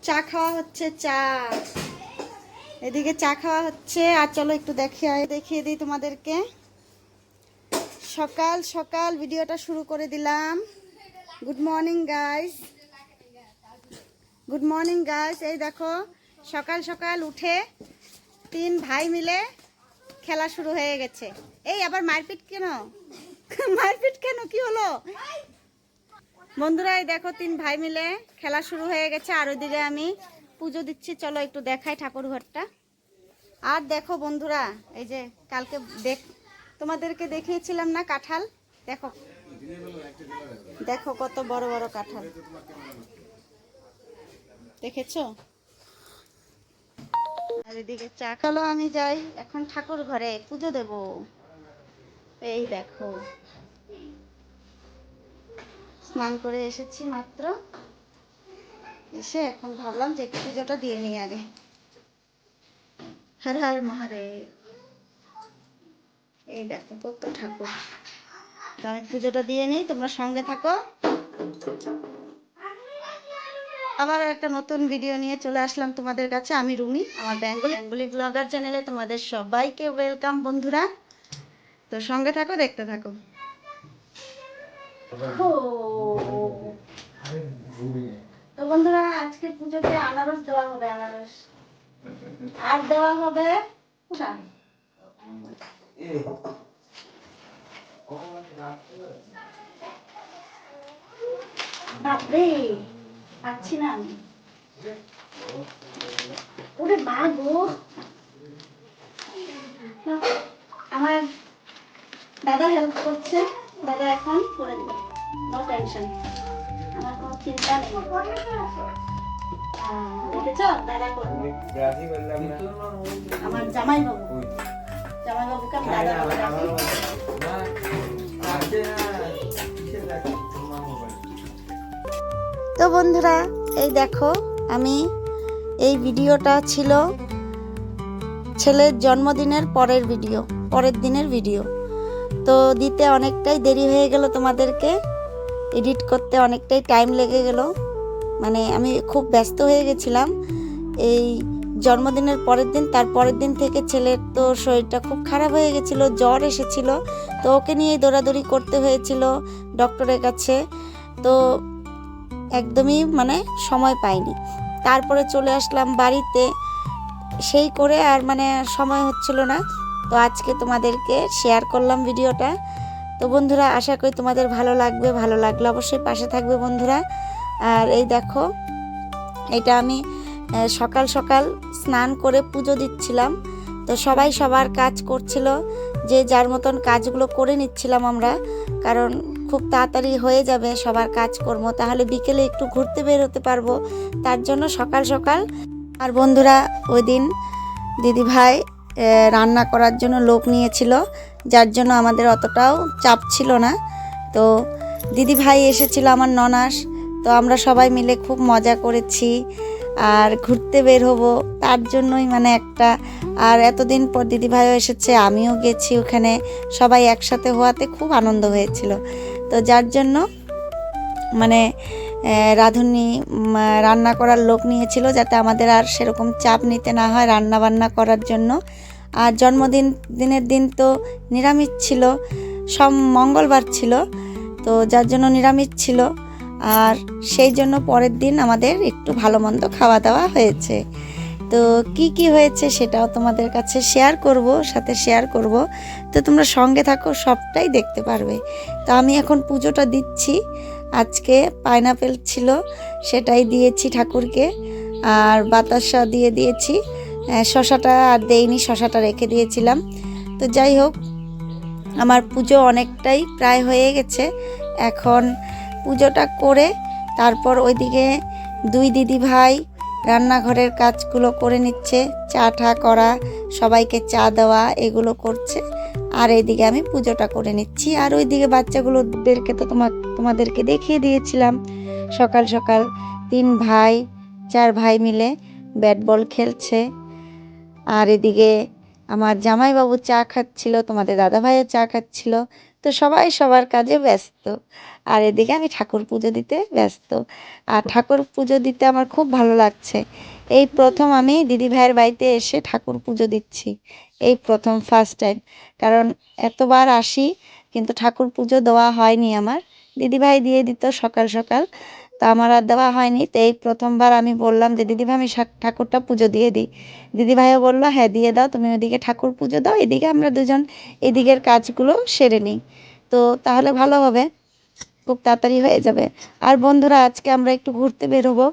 চা খাওয়া হচ্ছে, চা এদিকে চা খাওয়া হচ্ছে। আর চলো একটু দেখিয়ে দিই তোমাদেরকে। সকাল সকাল ভিডিওটা শুরু করে দিলাম। Good morning guys, good morning guys. এই দেখো সকাল সকাল উঠে 3 ভাই মিলে খেলা শুরু হয়ে গেছে। এই আবার মারপিট কেন? মারপিট কেন, কি হলো বন্ধুরা? এই দেখো 3 ভাই মিলে খেলা শুরু হয়ে গেছে। আর ওইদিকে আমি পুজো দিচ্ছি। চলো একটু দেখাই ঠাকুর ঘরটা। আর দেখো বন্ধুরা, এই যে কালকে তোমাদেরকে দেখিয়েছিলাম না কাঁঠাল, দেখো দেখো কত বড় বড় কাঁঠাল, দেখেছো? আর এদিকে চা। চলো আমি যাই এখন ঠাকুর ঘরে পুজো দেব। এই দেখো স্নান করে এসেছি মাত্র, এসে এখন ভাবলাম যে একটু পুজোটা দিয়ে নিই আগে। হর হর মহাদেব। এই দেখো কত ঠাকুর। তো আমি পুজোটা দিয়ে নিই, তোমরা সঙ্গে থাকো। আবার একটা নতুন ভিডিও নিয়ে চলে আসলাম তোমাদের কাছে। আমি রুমি, আমার বেঙ্গলি ব্লগার চ্যানেলে তোমাদের সবাইকে ওয়েলকাম বন্ধুরা। তো সঙ্গে থাকো, দেখতে থাকো। তো বন্ধুরা আজকে পুজোতে আনারস দেওয়া হবে, আনারস আর দেওয়া হবে বাপরে, পাচ্ছি না আমি। ওরে মা গো, আমার দাদা হেল্প করছে, দাদা এখন করে দিবে, নো টেনশন, আমার কোনো চিন্তা নেই। দেখেছো দাদা করবে, আমার জামাই বাবু, জামাই বাবুকে আমি দাদা বলে ডাকি। তো বন্ধুরা এই দেখো, আমি এই ভিডিওটা ছিল ছেলের জন্মদিনের পরের দিনের ভিডিও। তো দিতে অনেকটাই দেরি হয়ে গেল, তোমাদেরকে এডিট করতে অনেকটাই টাইম লেগে গেল। মানে আমি খুব ব্যস্ত হয়ে গেছিলাম এই জন্মদিনের পরের দিন। তার পরের দিন থেকে ছেলের তো শরীরটা খুব খারাপ হয়ে গেছিলো, জ্বর এসেছিল। তো ওকে নিয়েই দৌড়াদৌড়ি করতে হয়েছিল ডক্টরের কাছে। তো একদমই মানে সময় পাইনি। তারপরে চলে আসলাম বাড়িতে, সেই করে আর মানে সময় হচ্ছিল না। তো আজকে তোমাদেরকে শেয়ার করলাম ভিডিওটা। তো বন্ধুরা আশা করি তোমাদের ভালো লাগবে, ভালো লাগলে অবশ্যই পাশে থাকবে বন্ধুরা। আর এই দেখো, এটা আমি সকাল সকাল স্নান করে পুজো দিচ্ছিলাম। তো সবাই সবার কাজ করছিল, যে যার মতন কাজগুলো করে নিচ্ছিলাম আমরা, কারণ খুব তাড়াতাড়ি হয়ে যাবে সবার কাজকর্ম, তাহলে বিকেলে একটু ঘুরতে বের হতে পারবো, তার জন্য সকাল সকাল। আর বন্ধুরা ওই দিন দিদিভাই রান্না করার জন্য লোক নিয়েছিল, যার জন্য আমাদের অতটাও চাপ ছিল না। তো দিদিভাই এসেছিল আমার ননাস, তো আমরা সবাই মিলে খুব মজা করেছি আর ঘুরতে বের হবো তার জন্যই মানে একটা। আর এতদিন পর দিদিভাইও এসেছে, আমিও গেছি ওখানে, সবাই একসাথে হওয়াতে খুব আনন্দ হয়েছিল। তো যার জন্য মানে রাঁধুনি রান্না করার লোক নিয়েছিল, যাতে আমাদের আর সেরকম চাপ নিতে না হয় রান্না বান্না করার জন্য। আর দিনের দিন তো নিরামিষ ছিল, মঙ্গলবার ছিল, তো যার জন্য নিরামিষ ছিল। আর সেই জন্য পরের দিন আমাদের একটু ভালো মন্দ খাওয়া দাওয়া হয়েছে। তো কি হয়েছে সেটাও তোমাদের কাছে শেয়ার করব। তো তোমরা সঙ্গে থাকো, সবটাই দেখতে পারবে। তো আমি এখন পুজোটা দিচ্ছি। আজকে পাইনাপেল ছিল, সেটাই দিয়েছি ঠাকুরকে, আর বাতাসা দিয়েছি। শশাটা আর দেইনি, শশাটা রেখে দিয়েছিলাম। তো যাই হোক, আমার পুজো অনেকটাই প্রায় হয়ে গেছে। এখন পুজোটা করে তারপর ওইদিকে 2 দিদি ভাই রান্নাঘরের কাজগুলো করে নিচ্ছে, চা ঠা করা, সবাইকে চা দেওয়া, এগুলো করছে। আর এইদিকে আমি পুজোটা করে নিচ্ছি। আর ওইদিকে বাচ্চাগুলোদেরকে তো তোমাদেরকে দেখিয়ে দিয়েছিলাম, সকাল সকাল 4 ভাই মিলে ব্যাট বল খেলছে। আর এদিকে আমার জামাইবাবু চা খাচ্ছিল, তোমাদের দাদা ভাইও চা খাচ্ছিল। তো সবাই সবার কাজে ব্যস্ত, আর এদিকে আমি ঠাকুর পুজো দিতে ব্যস্ত। আর ঠাকুর পুজো দিতে আমার খুব ভালো লাগছে। এই প্রথম আমি দিদি ভাইয়ের বাড়িতে এসে ঠাকুর পুজো দিচ্ছি, এই প্রথম ফার্স্ট টাইম। কারণ এতবার আসি কিন্তু ঠাকুর পুজো দেওয়া হয়নি আমার। দিদিভাই দিয়ে দিত সকাল সকাল, তো আমার আর দেওয়া হয়নি। তো এই প্রথমবার আমি বললাম যে দিদিভাই আমি ঠাকুরটা পুজো দিয়ে দিই। দিদিভাইও বললো হ্যাঁ দিয়ে দাও, তুমি ওদিকে ঠাকুর পুজো দাও, এদিকে আমরা দুজন এদিকের কাজগুলো সেরে নিই, তো তাহলে ভালো হবে, খুব তাড়াতাড়ি হয়ে যাবে। আর বন্ধুরা আজকে আমরা একটু ঘুরতে বেরোবো।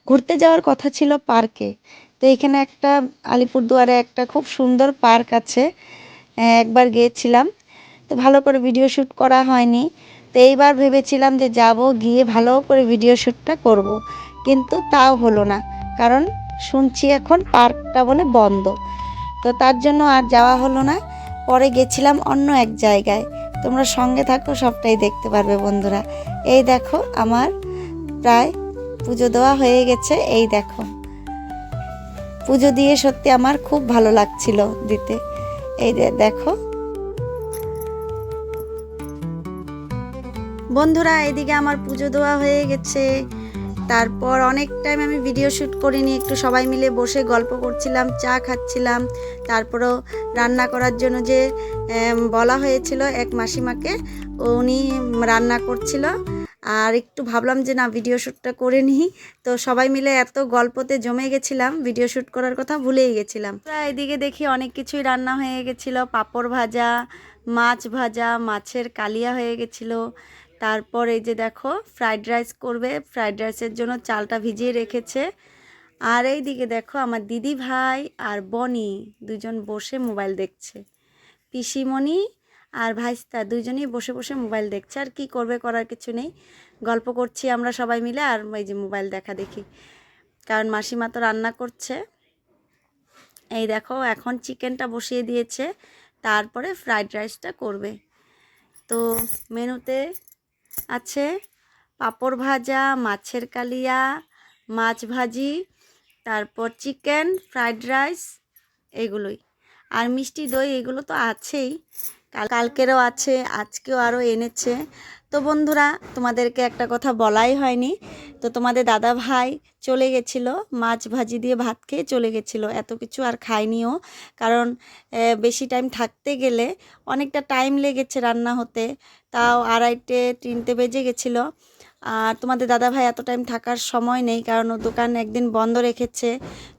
ঘুরতে যাওয়ার কথা ছিল পার্কে। তো এখানে একটা আলিপুরদুয়ারে একটা খুব সুন্দর পার্ক আছে, একবার গিয়েছিলাম, তো ভালো করে ভিডিও শ্যুট করা হয়নি। তো এইবার ভেবেছিলাম যে যাব, গিয়ে ভালো করে ভিডিও শ্যুটটা করব, কিন্তু তাও হলো না, কারণ শুনছি এখন পার্কটা বলে বন্ধ। তো তার জন্য আর যাওয়া হলো না। পরে গেছিলাম অন্য এক জায়গায়। তোমরা সঙ্গে থাকো, সবটাই দেখতে পারবে বন্ধুরা। এই দেখো আমার প্রায় পুজো দেওয়া হয়ে গেছে। এই দেখো পুজো দিয়ে সত্যি আমার খুব ভালো লাগছিল দিতে। এই দেখো বন্ধুরা, এদিকে আমার পুজো দেওয়া হয়ে গেছে। তারপর অনেক টাইম আমি ভিডিও শ্যুট করিনি, একটু সবাই মিলে বসে গল্প করছিলাম, চা খাচ্ছিলাম। তারপরেও রান্না করার জন্য যে বলা হয়েছিল এক মাসিমাকে, উনি রান্না করছিল। আর একটু ভাবলাম যে না ভিডিও শ্যুটটা করে নিই, তো সবাই মিলে এত গল্পতে জমে গেছিলাম, ভিডিও শ্যুট করার কথা ভুলেই গেছিলাম। এদিকে দেখি অনেক কিছুই রান্না হয়ে গেছিলো, পাঁপড় ভাজা, মাছ ভাজা, মাছের কালিয়া হয়ে গেছিলো। তারপর এই যে দেখো ফ্রাইড রাইস করবে, ফ্রাইড রাইসের জন্য চালটা ভিজিয়ে রেখেছে। আর এই দিকে দেখো আমার দিদি ভাই আর বনি দুজন বসে মোবাইল দেখছে। পিসিমণি আর ভাইস্তা দুজনেই বসে বসে মোবাইল দেখছে। আর কি করবে, করার কিছু নেই, গল্প করছি আমরা সবাই মিলে, আর এই যে মোবাইল দেখা দেখি, কারণ মাসিমা তো রান্না করছে। এই দেখো এখন চিকেনটা বসিয়ে দিয়েছে, তারপরে ফ্রাইড রাইসটা করবে। তো মেনুতে আছে পাঁপড় ভাজা, মাছের কালিয়া, মাছ ভাজি, তারপর চিকেন, ফ্রাইড রাইস, এগুলোই। আর মিষ্টি দই এগুলো তো আছেই, কালকেরও আছে, আজকেও আরও এনেছে। তো বন্ধুরা তোমাদেরকে একটা কথা বলাই হয়নি, তো তোমাদের দাদা ভাই চলে গেছিলো, মাছ ভাজি দিয়ে ভাত খেয়ে চলে গেছিলো, এত কিছু আর খায়নিও। কারণ বেশি টাইম থাকতে গেলে অনেকটা টাইম লেগেছে রান্না হতে, তাও 2:30 3টে বেজে গেছিলো। আর তোমাদের দাদা ভাই এত টাইম থাকার সময় নেই, কারণ ও দোকান একদিন বন্ধ রেখেছে,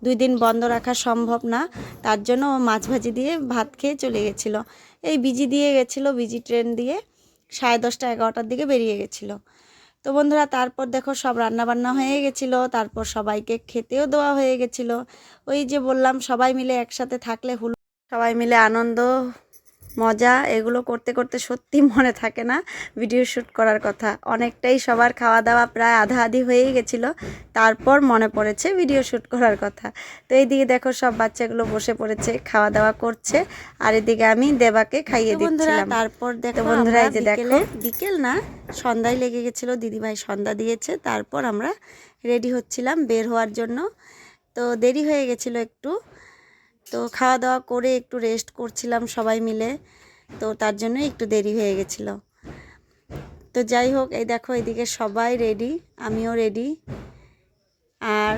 2 দিন বন্ধ রাখা সম্ভব না, তার জন্য ও মাছ ভাজি দিয়ে ভাত খেয়ে চলে গেছিলো। এই বিজি দিয়ে গেছিলো, বিজি ট্রেন দিয়ে 10:30 11টার দিকে বেরিয়ে গেছিলো। তো বন্ধুরা তারপর দেখো সব রান্নাবান্না হয়ে গেছিলো, তারপর সবাইকে খেতেও দেওয়া হয়ে গেছিলো। ওই যে বললাম সবাই মিলে একসাথে থাকলে সবাই মিলে আনন্দ মজা এগুলো করতে করতে সত্যি মনে থাকে না ভিডিও শ্যুট করার কথা। অনেকটাই সবার খাওয়া দাওয়া প্রায় আধা আধি হয়েই গেছিলো, তারপর মনে পড়েছে ভিডিও শ্যুট করার কথা। তো এইদিকে দেখো সব বাচ্চাগুলো বসে পড়েছে, খাওয়া দাওয়া করছে, আর এদিকে আমি দেবাকে খাইয়ে দিচ্ছিলাম। তারপর দেখো বন্ধুরা এই যে দেখো বিকেল না সন্ধ্যায় লেগে গেছিলো, দিদিভাই সন্ধ্যা দিয়েছে, তারপর আমরা রেডি হচ্ছিলাম বের হওয়ার জন্য। তো দেরি হয়ে গেছিলো একটু, তো খাওয়া দাওয়া করে একটু রেস্ট করছিলাম সবাই মিলে, তো তার জন্য একটু দেরি হয়ে গেছিলো। তো যাই হোক এই দেখো এদিকে সবাই রেডি, আমিও রেডি। আর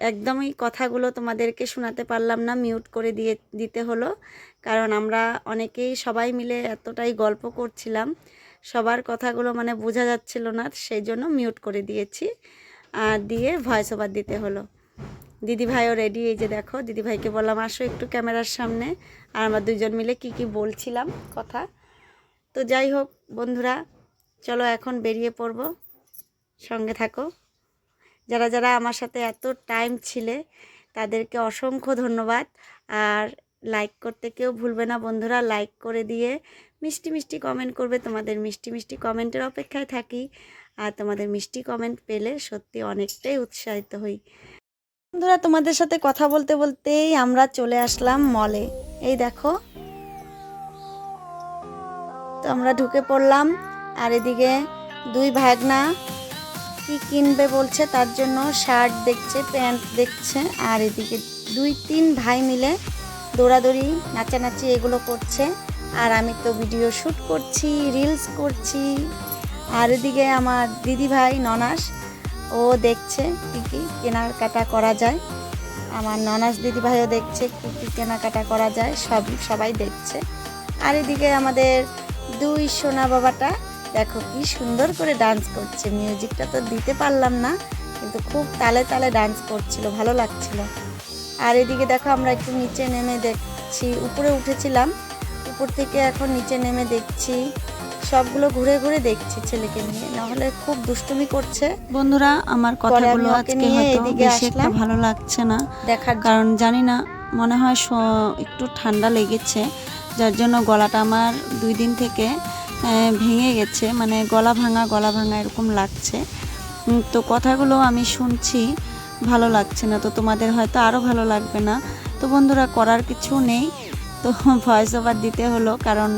একদমই কথাগুলো তোমাদেরকে শোনাতে পারলাম না, মিউট করে দিতে হলো, কারণ আমরা অনেকেই সবাই মিলে এতটাই গল্প করছিলাম, সবার কথাগুলো মানে বোঝা যাচ্ছিল না, সেই জন্য মিউট করে দিয়েছি, আর দিয়ে ভয়েস ওভার দিতে হলো। দিদিভাইও রেডি, এই যে দেখো দিদিভাইকে বললাম আসো একটু ক্যামেরার সামনে, আর আমরা দুজন মিলে কি বলছিলাম কথা। তো যাই হোক বন্ধুরা চলো এখন বেরিয়ে পড়ব, সঙ্গে থাকো। যারা যারা আমার সাথে এত টাইম ছিলে তাদেরকে অসংখ্য ধন্যবাদ। আর লাইক করতে কেউ ভুলবে না বন্ধুরা, লাইক করে দিয়ে মিষ্টি মিষ্টি কমেন্ট করবে, তোমাদের মিষ্টি মিষ্টি কমেন্টের অপেক্ষায় থাকি। আর তোমাদের মিষ্টি কমেন্ট পেলে সত্যি অনেকটাই উৎসাহিত হই। বন্ধুরা তোমাদের সাথে কথা বলতে বলতেই আমরা চলে আসলাম মলে। এই দেখো তো আমরা ঢুকে পড়লাম, আর এদিকে দুই ভাগনা কি কিনবে বলছে, তার জন্য শার্ট দেখছে, প্যান্ট দেখছে, আর এদিকে 2-3 ভাই মিলে দৌড়াদৌড়ি নাচানাচি এগুলো করছে। আর আমি তো ভিডিও শ্যুট করছি, রিলস করছি। আর এদিকে আমার দিদি ভাই ননাস, ও দেখছে কী কী কেনাকাটা করা যায়। আমার ননাস দিদি ভাইও দেখছে কী কী কেনাকাটা করা যায়, সবাই দেখছে। আর এদিকে আমাদের দুই সোনা বাবাটা দেখো কি সুন্দর করে ডান্স করছে। মিউজিকটা তো দিতে পারলাম না, কিন্তু খুব তালে তালে ডান্স করছিল, ভালো লাগছিল। আর এদিকে দেখো আমরা একটু নিচে নেমে দেখছি, উপরে উঠেছিলাম, উপর থেকে এখন নিচে নেমে দেখছি, সবগুলো ঘুরে ঘুরে দেখছি ছেলেকে নিয়ে, নাহলে খুব দুষ্টুমি করছে। বন্ধুরা, আমার কথাগুলো আজকে হয়তো বেশি একটা ভালো লাগছে না, দেখার কারণ জানি না, মনে হয় একটু ঠান্ডা লেগেছে, যার জন্য গলাটা আমার 2 দিন থেকে ভেঙে গেছে, মানে গলা ভাঙা এরকম লাগছে। তো কথাগুলো আমি শুনছি, ভালো লাগছে না, তো তোমাদের হয়তো আরও ভালো লাগবে না। তো বন্ধুরা, করার কিছু নেই, তো ভয়েস ওভার দিতে হলো, কারণ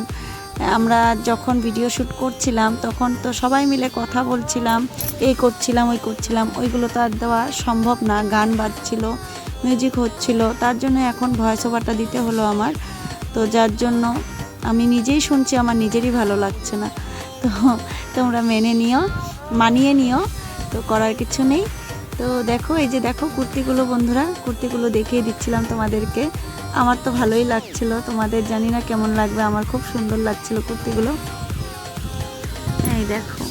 আমরা যখন ভিডিও শ্যুট করছিলাম তখন তো সবাই মিলে কথা বলছিলাম, এই করছিলাম ওই করছিলাম, ওইগুলো তো আর দেওয়া সম্ভব না, গান বাজছিল, মিউজিক হচ্ছিল, তার জন্য এখন ভয়েস ওভারটা দিতে হলো আমার। তো যার জন্য আমি নিজেই শুনছি, আমার নিজেরই ভালো লাগছে না, তো তোমরা মানিয়ে নিও, তো করার কিছু নেই। তো দেখো, এই যে দেখো কুর্তিগুলো, বন্ধুরা কুর্তিগুলো দেখিয়ে দিচ্ছিলাম তোমাদেরকে, আমার তো ভালোই লাগছিল, তোমাদের জানি না কেমন লাগবে, আমার খুব সুন্দর লাগছিল কুর্তিগুলো। এই দেখো,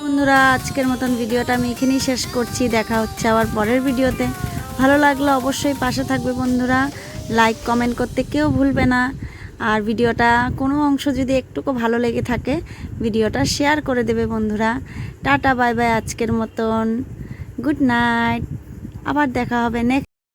বন্ধুরা আজকের মতন ভিডিওটা আমি এখানেই শেষ করছি। দেখা হচ্ছে আবার পরের ভিডিওতে। ভালো লাগলে অবশ্যই পাশে থাকবে বন্ধুরা, লাইক কমেন্ট করতে কেউ ভুলবে না। আর ভিডিওটা কোনো অংশ যদি একটুকু ভালো লেগে থাকে, ভিডিওটা শেয়ার করে দেবে বন্ধুরা। টাটা বাই বাই, আজকের মতন গুড নাইট, আবার দেখা হবে নেক্সট